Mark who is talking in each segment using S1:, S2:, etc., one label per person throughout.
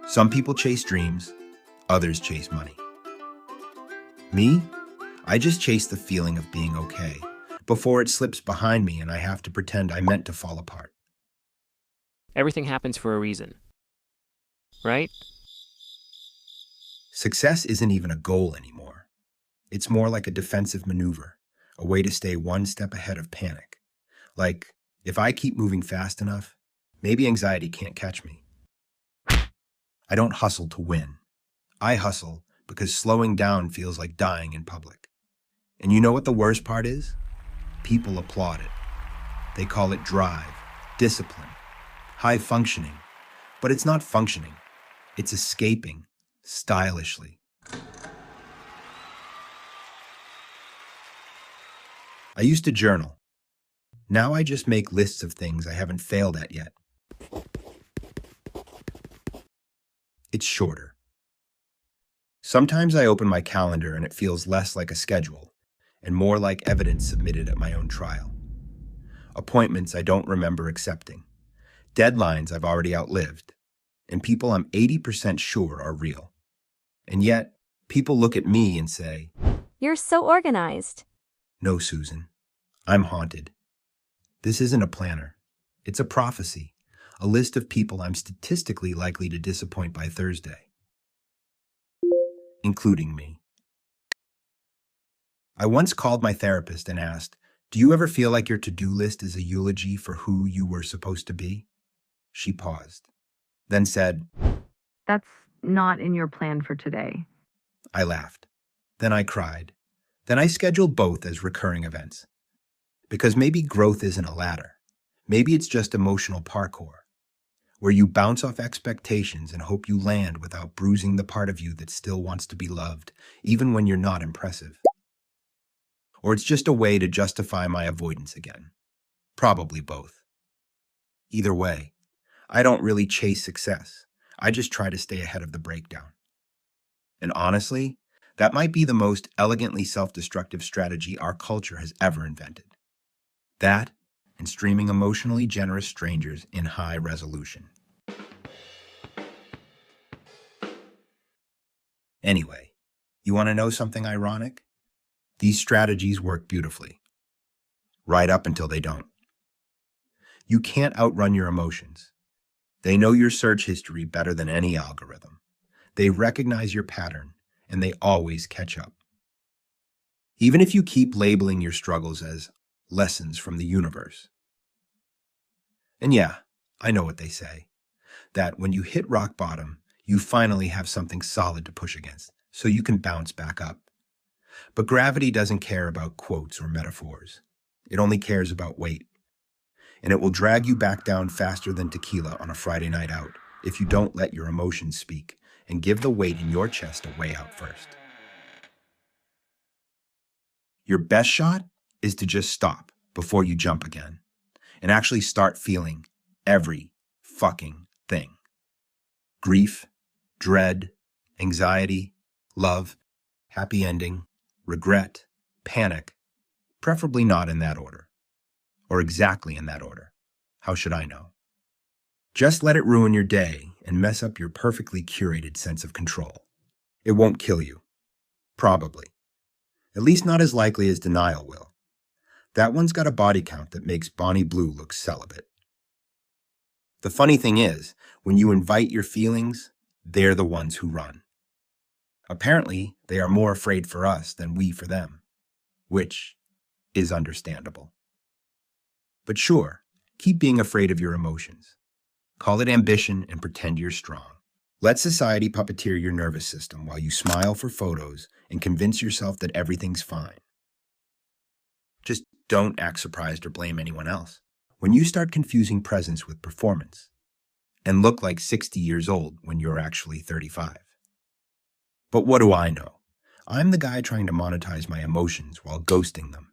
S1: Some people chase dreams, others chase money. Me? I just chase the feeling of being okay before it slips behind me and I have to pretend I meant to fall apart.
S2: Everything happens for a reason, right?
S1: Success isn't even a goal anymore. It's more like a defensive maneuver, a way to stay one step ahead of panic. Like, if I keep moving fast enough, maybe anxiety can't catch me. I don't hustle to win. I hustle because slowing down feels like dying in public. And you know what the worst part is? People applaud it. They call it drive, discipline, high functioning. But it's not functioning. It's escaping, stylishly. I used to journal. Now I just make lists of things I haven't failed at yet. It's shorter. Sometimes I open my calendar and it feels less like a schedule and more like evidence submitted at my own trial. Appointments I don't remember accepting. Deadlines I've already outlived. And people I'm 80% sure are real. And yet, people look at me and say,
S3: "You're so organized."
S1: "No, Susan, I'm haunted. This isn't a planner. It's a prophecy, a list of people I'm statistically likely to disappoint by Thursday. Including me. I once called my therapist and asked, "Do you ever feel like your to-do list is a eulogy for who you were supposed to be?" She paused, then said,
S4: "That's not in your plan for today."
S1: I laughed. Then I cried. Then I scheduled both as recurring events. Because maybe growth isn't a ladder. Maybe it's just emotional parkour, where you bounce off expectations and hope you land without bruising the part of you that still wants to be loved, even when you're not impressive. Or it's just a way to justify my avoidance again. Probably both. Either way, I don't really chase success. I just try to stay ahead of the breakdown. And honestly, that might be the most elegantly self-destructive strategy our culture has ever invented. That and streaming emotionally generous strangers in high resolution. Anyway, you want to know something ironic? These strategies work beautifully. Right up until they don't. You can't outrun your emotions. They know your search history better than any algorithm. They recognize your pattern, and they always catch up. Even if you keep labeling your struggles as lessons from the universe. And yeah, I know what they say, that when you hit rock bottom, you finally have something solid to push against, so you can bounce back up. But gravity doesn't care about quotes or metaphors. It only cares about weight. And it will drag you back down faster than tequila on a Friday night out if you don't let your emotions speak and give the weight in your chest a way out first. Your best shot is to just stop before you jump again and actually start feeling every fucking thing. Grief, dread, anxiety, love, happy ending, regret, panic, preferably not in that order. Or exactly in that order. How should I know? Just let it ruin your day and mess up your perfectly curated sense of control. It won't kill you. Probably. At least not as likely as denial will. That one's got a body count that makes Bonnie Blue look celibate. The funny thing is, when you invite your feelings, they're the ones who run. Apparently, they are more afraid for us than we for them, which is understandable. But sure, keep being afraid of your emotions. Call it ambition and pretend you're strong. Let society puppeteer your nervous system while you smile for photos and convince yourself that everything's fine. Just don't act surprised or blame anyone else. When you start confusing presence with performance and look like 60 years old when you're actually 35. But what do I know? I'm the guy trying to monetize my emotions while ghosting them.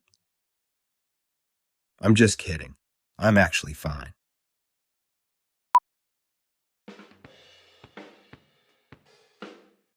S1: I'm just kidding. I'm actually fine.